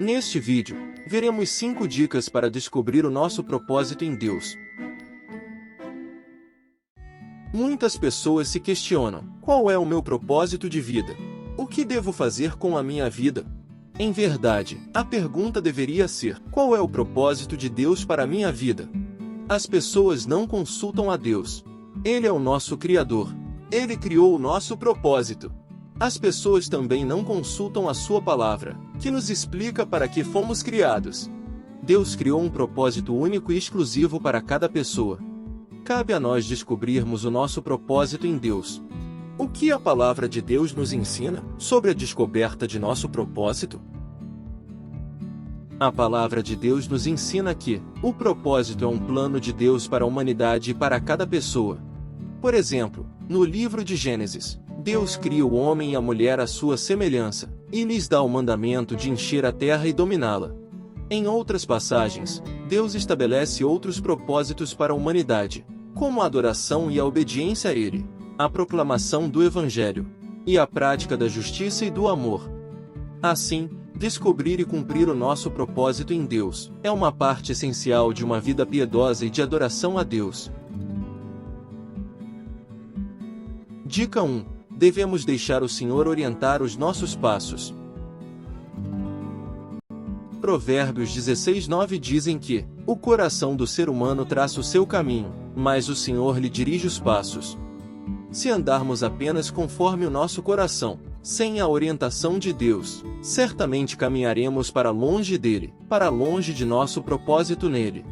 Neste vídeo, veremos 5 dicas para descobrir o nosso propósito em Deus. Muitas pessoas se questionam: qual é o meu propósito de vida? O que devo fazer com a minha vida? Em verdade, a pergunta deveria ser: qual é o propósito de Deus para a minha vida? As pessoas não consultam a Deus. Ele é o nosso Criador. Ele criou o nosso propósito. As pessoas também não consultam a sua palavra, que nos explica para que fomos criados. Deus criou um propósito único e exclusivo para cada pessoa. Cabe a nós descobrirmos o nosso propósito em Deus. O que a palavra de Deus nos ensina sobre a descoberta de nosso propósito? A palavra de Deus nos ensina que o propósito é um plano de Deus para a humanidade e para cada pessoa. Por exemplo, no livro de Gênesis, Deus cria o homem e a mulher à sua semelhança, e lhes dá o mandamento de encher a terra e dominá-la. Em outras passagens, Deus estabelece outros propósitos para a humanidade, como a adoração e a obediência a Ele, a proclamação do Evangelho, e a prática da justiça e do amor. Assim, descobrir e cumprir o nosso propósito em Deus é uma parte essencial de uma vida piedosa e de adoração a Deus. Dica 1. Devemos deixar o Senhor orientar os nossos passos. Provérbios 16:9 dizem que o coração do ser humano traça o seu caminho, mas o Senhor lhe dirige os passos. Se andarmos apenas conforme o nosso coração, sem a orientação de Deus, certamente caminharemos para longe dele, para longe de nosso propósito nele.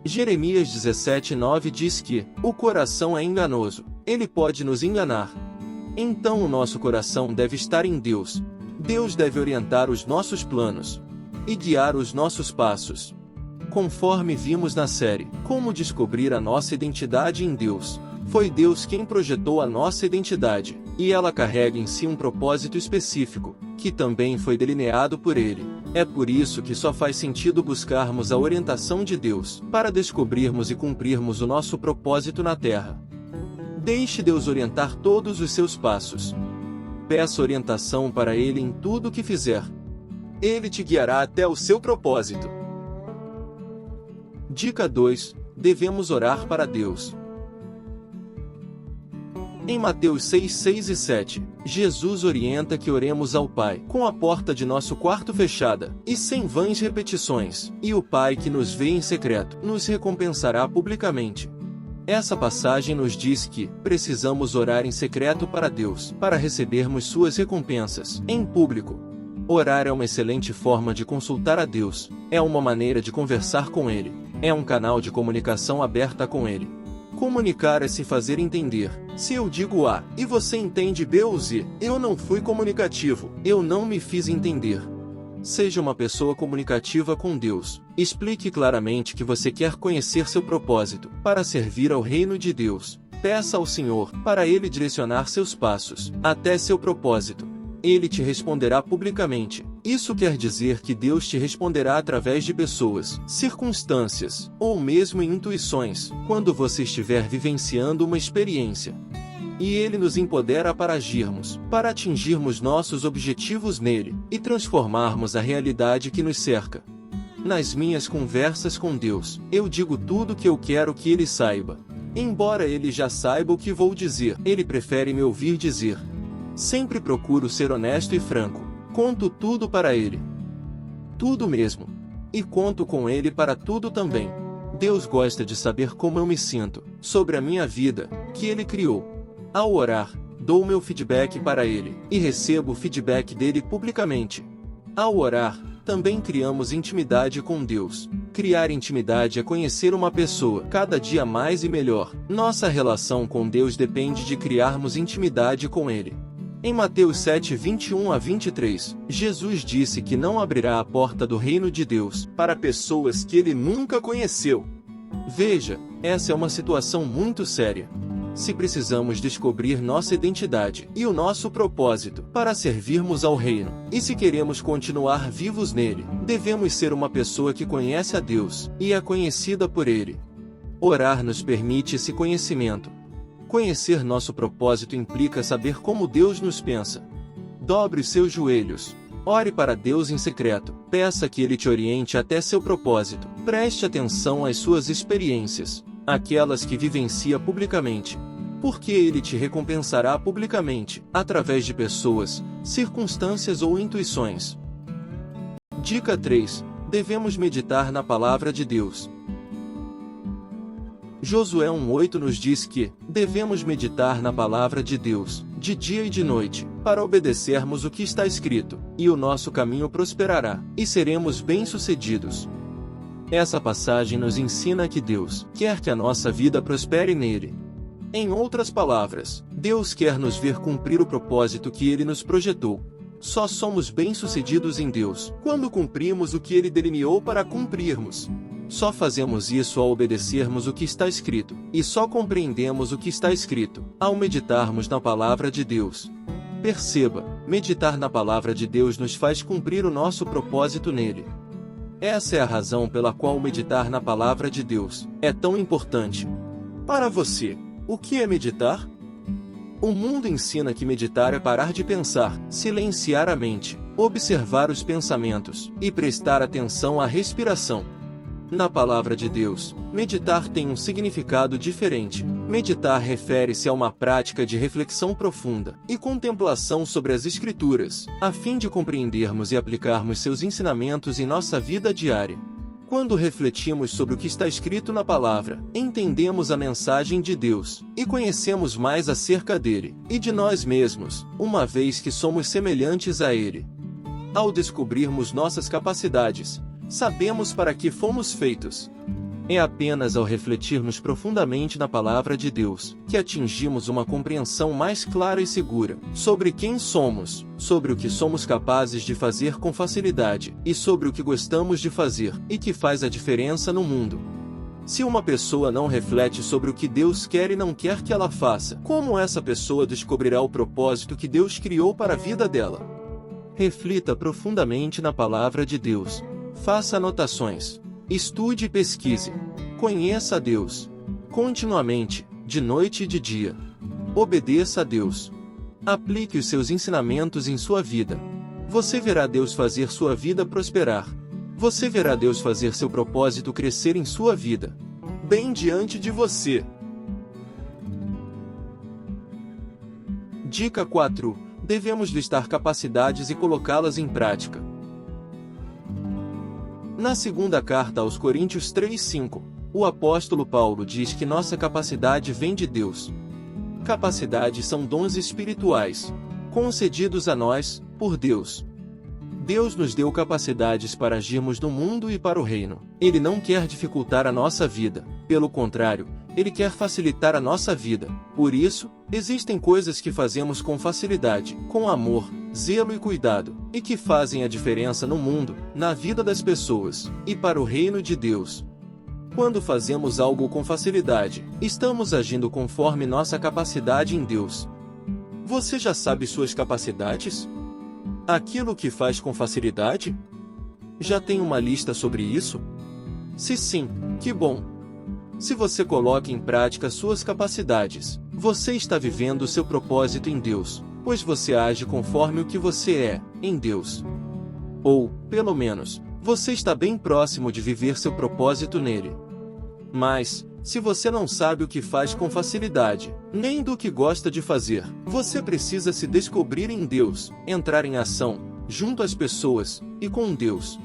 Jeremias 17:9 diz que o coração é enganoso, ele pode nos enganar. Então o nosso coração deve estar em Deus. Deus deve orientar os nossos planos e guiar os nossos passos. Conforme vimos na série Como Descobrir a Nossa Identidade em Deus, foi Deus quem projetou a nossa identidade, e ela carrega em si um propósito específico, que também foi delineado por Ele. É por isso que só faz sentido buscarmos a orientação de Deus, para descobrirmos e cumprirmos o nosso propósito na Terra. Deixe Deus orientar todos os seus passos. Peça orientação para Ele em tudo o que fizer. Ele te guiará até o seu propósito. Dica 2. Devemos orar para Deus. Em Mateus 6:6 e 7, Jesus orienta que oremos ao Pai com a porta de nosso quarto fechada, e sem vãs repetições, e o Pai que nos vê em secreto nos recompensará publicamente. Essa passagem nos diz que precisamos orar em secreto para Deus, para recebermos suas recompensas em público. Orar é uma excelente forma de consultar a Deus, é uma maneira de conversar com Ele, é um canal de comunicação aberta com Ele. Comunicar é se fazer entender. Se eu digo A, e você entende B ou Z, eu não fui comunicativo, eu não me fiz entender. Seja uma pessoa comunicativa com Deus. Explique claramente que você quer conhecer seu propósito, para servir ao reino de Deus. Peça ao Senhor, para Ele direcionar seus passos, até seu propósito. Ele te responderá publicamente. Isso quer dizer que Deus te responderá através de pessoas, circunstâncias, ou mesmo em intuições, quando você estiver vivenciando uma experiência. E Ele nos empodera para agirmos, para atingirmos nossos objetivos nele, e transformarmos a realidade que nos cerca. Nas minhas conversas com Deus, eu digo tudo o que eu quero que Ele saiba. Embora Ele já saiba o que vou dizer, Ele prefere me ouvir dizer. Sempre procuro ser honesto e franco. Conto tudo para Ele. Tudo mesmo. E conto com Ele para tudo também. Deus gosta de saber como eu me sinto, sobre a minha vida, que Ele criou. Ao orar, dou meu feedback para Ele, e recebo o feedback dele publicamente. Ao orar, também criamos intimidade com Deus. Criar intimidade é conhecer uma pessoa cada dia mais e melhor. Nossa relação com Deus depende de criarmos intimidade com Ele. Em Mateus 7:21 a 23, Jesus disse que não abrirá a porta do reino de Deus para pessoas que Ele nunca conheceu. Veja, essa é uma situação muito séria. Se precisamos descobrir nossa identidade e o nosso propósito para servirmos ao reino, e se queremos continuar vivos nele, devemos ser uma pessoa que conhece a Deus e é conhecida por Ele. Orar nos permite esse conhecimento. Conhecer nosso propósito implica saber como Deus nos pensa. Dobre os seus joelhos. Ore para Deus em secreto. Peça que Ele te oriente até seu propósito. Preste atenção às suas experiências, aquelas que vivencia publicamente, porque Ele te recompensará publicamente, através de pessoas, circunstâncias ou intuições. Dica 3. Devemos meditar na Palavra de Deus. Josué 1:8 nos diz que devemos meditar na Palavra de Deus, de dia e de noite, para obedecermos o que está escrito, e o nosso caminho prosperará, e seremos bem-sucedidos. Essa passagem nos ensina que Deus quer que a nossa vida prospere nele. Em outras palavras, Deus quer nos ver cumprir o propósito que Ele nos projetou. Só somos bem-sucedidos em Deus quando cumprimos o que Ele delineou para cumprirmos. Só fazemos isso ao obedecermos o que está escrito, e só compreendemos o que está escrito ao meditarmos na Palavra de Deus. Perceba, meditar na Palavra de Deus nos faz cumprir o nosso propósito nele. Essa é a razão pela qual meditar na Palavra de Deus é tão importante. Para você, o que é meditar? O mundo ensina que meditar é parar de pensar, silenciar a mente, observar os pensamentos e prestar atenção à respiração. Na Palavra de Deus, meditar tem um significado diferente. Meditar refere-se a uma prática de reflexão profunda e contemplação sobre as Escrituras, a fim de compreendermos e aplicarmos seus ensinamentos em nossa vida diária. Quando refletimos sobre o que está escrito na Palavra, entendemos a mensagem de Deus e conhecemos mais acerca dele e de nós mesmos, uma vez que somos semelhantes a ele. Ao descobrirmos nossas capacidades, sabemos para que fomos feitos. É apenas ao refletirmos profundamente na Palavra de Deus que atingimos uma compreensão mais clara e segura sobre quem somos, sobre o que somos capazes de fazer com facilidade e sobre o que gostamos de fazer e que faz a diferença no mundo. Se uma pessoa não reflete sobre o que Deus quer e não quer que ela faça, como essa pessoa descobrirá o propósito que Deus criou para a vida dela? Reflita profundamente na Palavra de Deus. Faça anotações. Estude e pesquise. Conheça a Deus continuamente, de noite e de dia. Obedeça a Deus. Aplique os seus ensinamentos em sua vida. Você verá Deus fazer sua vida prosperar. Você verá Deus fazer seu propósito crescer em sua vida, bem diante de você. Dica 4. Devemos listar capacidades e colocá-las em prática. Na segunda carta aos Coríntios 3:5, o apóstolo Paulo diz que nossa capacidade vem de Deus. Capacidades são dons espirituais, concedidos a nós, por Deus. Deus nos deu capacidades para agirmos no mundo e para o reino. Ele não quer dificultar a nossa vida, pelo contrário, Ele quer facilitar a nossa vida. Por isso, existem coisas que fazemos com facilidade, com amor, zelo e cuidado, e que fazem a diferença no mundo, na vida das pessoas, e para o reino de Deus. Quando fazemos algo com facilidade, estamos agindo conforme nossa capacidade em Deus. Você já sabe suas capacidades? Aquilo que faz com facilidade? Já tem uma lista sobre isso? Se sim, que bom! Se você coloca em prática suas capacidades, você está vivendo o seu propósito em Deus, pois você age conforme o que você é, em Deus. Ou, pelo menos, você está bem próximo de viver seu propósito nele. Mas, se você não sabe o que faz com facilidade, nem do que gosta de fazer, você precisa se descobrir em Deus, entrar em ação, junto às pessoas, e com Deus.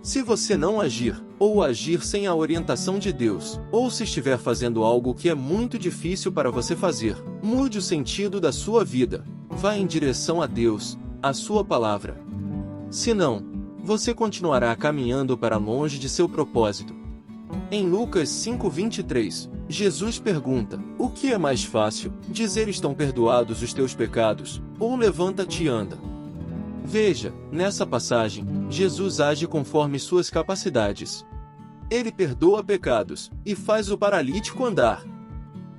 Se você não agir, ou agir sem a orientação de Deus, ou se estiver fazendo algo que é muito difícil para você fazer, mude o sentido da sua vida. Vá em direção a Deus, a sua palavra. Se não, você continuará caminhando para longe de seu propósito. Em Lucas 5:23, Jesus pergunta: o que é mais fácil, dizer estão perdoados os teus pecados, ou levanta-te e anda? Veja, nessa passagem, Jesus age conforme suas capacidades. Ele perdoa pecados, e faz o paralítico andar.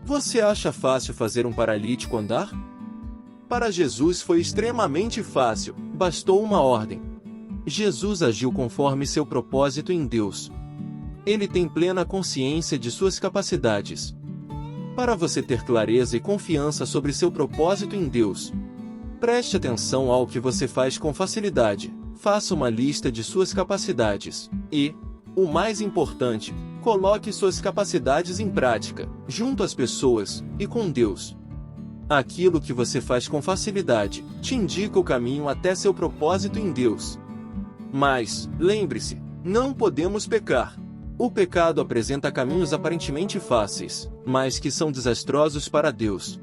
Você acha fácil fazer um paralítico andar? Para Jesus foi extremamente fácil, bastou uma ordem. Jesus agiu conforme seu propósito em Deus. Ele tem plena consciência de suas capacidades. Para você ter clareza e confiança sobre seu propósito em Deus, Preste atenção ao que você faz com facilidade. Faça uma lista de suas capacidades. E, o mais importante, coloque suas capacidades em prática, junto às pessoas e com Deus. Aquilo que você faz com facilidade te indica o caminho até seu propósito em Deus. Mas, lembre-se, não podemos pecar. O pecado apresenta caminhos aparentemente fáceis, mas que são desastrosos para Deus.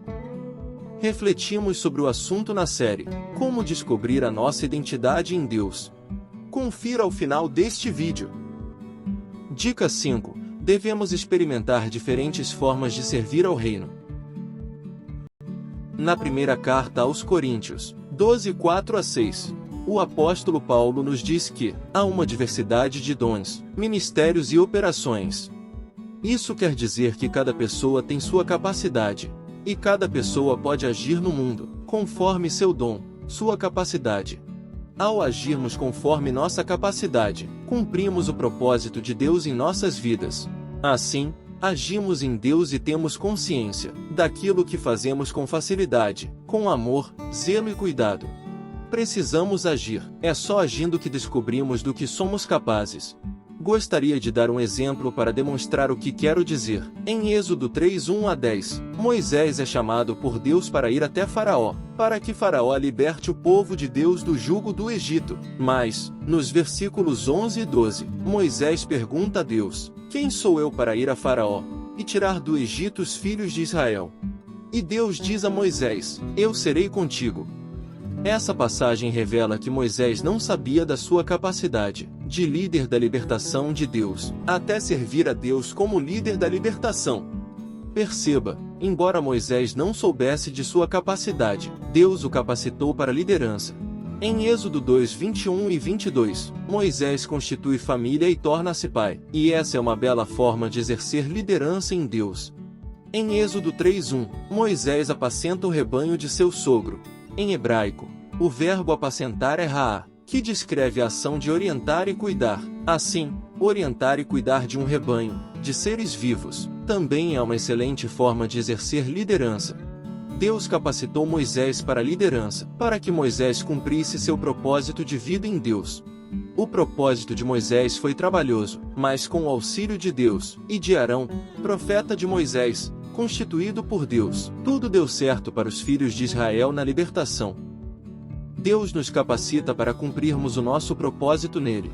Refletimos sobre o assunto na série Como Descobrir a Nossa Identidade em Deus. Confira ao final deste vídeo. Dica 5. Devemos experimentar diferentes formas de servir ao reino. Na primeira carta aos Coríntios, 12, 4-6, o apóstolo Paulo nos diz que há uma diversidade de dons, ministérios e operações. Isso quer dizer que cada pessoa tem sua capacidade, e cada pessoa pode agir no mundo, conforme seu dom, sua capacidade. Ao agirmos conforme nossa capacidade, cumprimos o propósito de Deus em nossas vidas. Assim, agimos em Deus e temos consciência daquilo que fazemos com facilidade, com amor, zelo e cuidado. Precisamos agir, é só agindo que descobrimos do que somos capazes. Gostaria de dar um exemplo para demonstrar o que quero dizer. Em Êxodo 3, 1-10, Moisés é chamado por Deus para ir até Faraó, para que Faraó liberte o povo de Deus do jugo do Egito. Mas, nos versículos 11 e 12, Moisés pergunta a Deus: quem sou eu para ir a Faraó e tirar do Egito os filhos de Israel? E Deus diz a Moisés: eu serei contigo. Essa passagem revela que Moisés não sabia da sua capacidade de líder da libertação de Deus, até servir a Deus como líder da libertação. Perceba, embora Moisés não soubesse de sua capacidade, Deus o capacitou para a liderança. Em Êxodo 2, 21 e 22, Moisés constitui família e torna-se pai, e essa é uma bela forma de exercer liderança em Deus. Em Êxodo 3:1, Moisés apacenta o rebanho de seu sogro. Em hebraico, o verbo apacentar é ra'á, que descreve a ação de orientar e cuidar. Assim, orientar e cuidar de um rebanho, de seres vivos, também é uma excelente forma de exercer liderança. Deus capacitou Moisés para a liderança, para que Moisés cumprisse seu propósito de vida em Deus. O propósito de Moisés foi trabalhoso, mas com o auxílio de Deus, e de Arão, profeta de Moisés, constituído por Deus, tudo deu certo para os filhos de Israel na libertação. Deus nos capacita para cumprirmos o nosso propósito nele.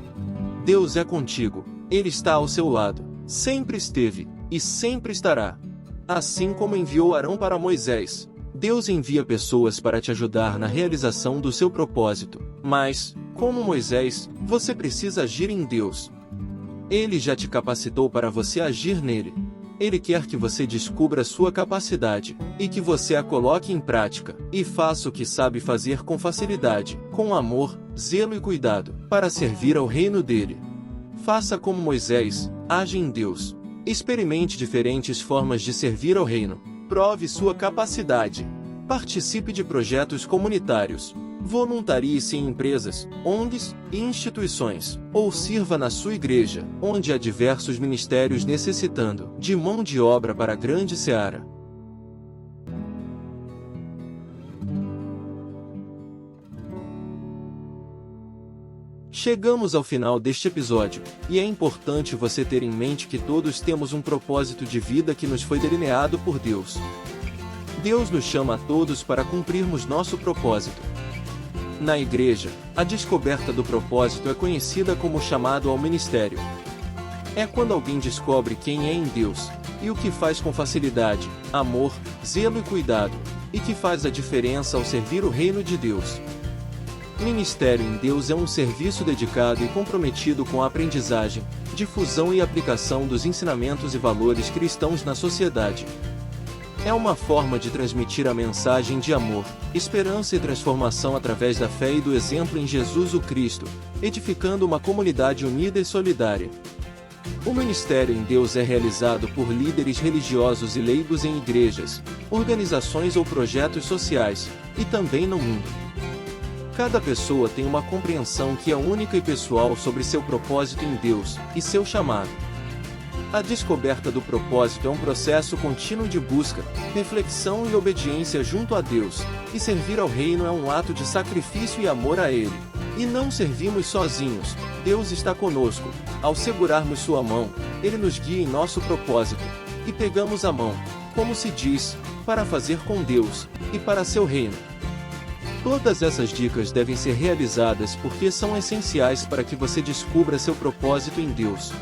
Deus é contigo, Ele está ao seu lado, sempre esteve, e sempre estará. Assim como enviou Arão para Moisés, Deus envia pessoas para te ajudar na realização do seu propósito. Mas, como Moisés, você precisa agir em Deus. Ele já te capacitou para você agir nele. Ele quer que você descubra sua capacidade, e que você a coloque em prática, e faça o que sabe fazer com facilidade, com amor, zelo e cuidado, para servir ao reino dele. Faça como Moisés, age em Deus. Experimente diferentes formas de servir ao reino. Prove sua capacidade. Participe de projetos comunitários. Voluntarie-se em empresas, ONGs e instituições, ou sirva na sua igreja, onde há diversos ministérios necessitando de mão de obra para a grande seara. Chegamos ao final deste episódio, e é importante você ter em mente que todos temos um propósito de vida que nos foi delineado por Deus. Deus nos chama a todos para cumprirmos nosso propósito. Na igreja, a descoberta do propósito é conhecida como chamado ao ministério. É quando alguém descobre quem é em Deus, e o que faz com facilidade, amor, zelo e cuidado, e que faz a diferença ao servir o reino de Deus. Ministério em Deus é um serviço dedicado e comprometido com a aprendizagem, difusão e aplicação dos ensinamentos e valores cristãos na sociedade. É uma forma de transmitir a mensagem de amor, esperança e transformação através da fé e do exemplo em Jesus o Cristo, edificando uma comunidade unida e solidária. O ministério em Deus é realizado por líderes religiosos e leigos em igrejas, organizações ou projetos sociais, e também no mundo. Cada pessoa tem uma compreensão que é única e pessoal sobre seu propósito em Deus e seu chamado. A descoberta do propósito é um processo contínuo de busca, reflexão e obediência junto a Deus, e servir ao reino é um ato de sacrifício e amor a Ele. E não servimos sozinhos, Deus está conosco. Ao segurarmos sua mão, Ele nos guia em nosso propósito, e pegamos a mão, como se diz, para fazer com Deus, e para seu reino. Todas essas dicas devem ser realizadas porque são essenciais para que você descubra seu propósito em Deus.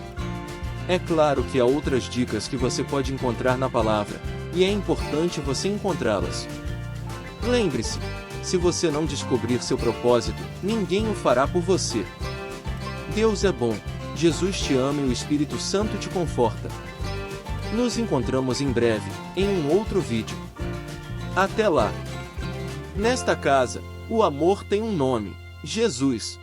É claro que há outras dicas que você pode encontrar na palavra, e é importante você encontrá-las. Lembre-se, se você não descobrir seu propósito, ninguém o fará por você. Deus é bom, Jesus te ama e o Espírito Santo te conforta. Nos encontramos em breve, em um outro vídeo. Até lá! Nesta casa, o amor tem um nome: Jesus.